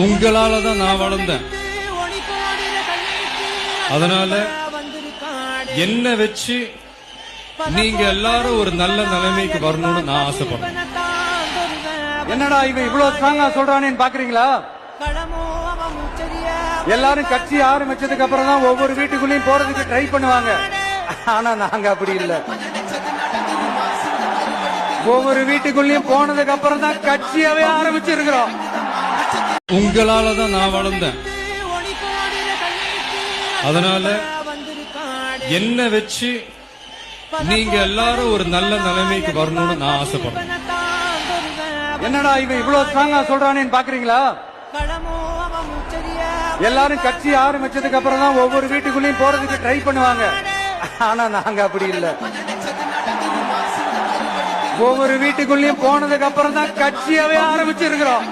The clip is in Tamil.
உங்களால தான் நான் வளர்ந்தேன். அதனால என்ன வச்சு நீங்க எல்லாரும் ஒரு நல்ல நிலைமைக்கு வரணும்னு நான் ஆசைப்படுறேன். என்னடா இவன் இவ்வளவு ஸ்ட்ராங்கா சொல்றானேன்னு பாக்குறீங்களா? எல்லாரும் கட்சி ஆரம்பிச்சதுக்கு அப்புறம் தான் ஒவ்வொரு வீட்டுக்குள்ளயும் போறதுக்கு ட்ரை பண்ணுவாங்க. ஆனா நாங்க அப்படி இல்ல. ஒவ்வொரு வீட்டுக்குள்ளயும் போனதுக்கு அப்புறம் தான் கட்சியாவே ஆரம்பிச்சிருக்கிறோம். உங்களால தான் நான் வளர்ந்தேன். அதனால என்ன வச்சு நீங்க எல்லாரும் ஒரு நல்ல நிலைமைக்கு வரணும்னு நான் ஆசைப்படுறேன். என்னடா இவன் இவ்வளவு ஸ்ட்ராங்கா சொல்றானேன்னு பாக்குறீங்களா? எல்லாரும் கட்சி ஆரம்பிச்சதுக்கு அப்புறம் தான் ஒவ்வொரு வீட்டுக்குள்ளயும் போறதுக்கு ட்ரை பண்ணுவாங்க. ஆனா நாங்க அப்படி இல்ல. ஒவ்வொரு வீட்டுக்குள்ளயும் போனதுக்கு அப்புறம் தான் கட்சியாவே ஆரம்பிச்சிருக்கிறோம்.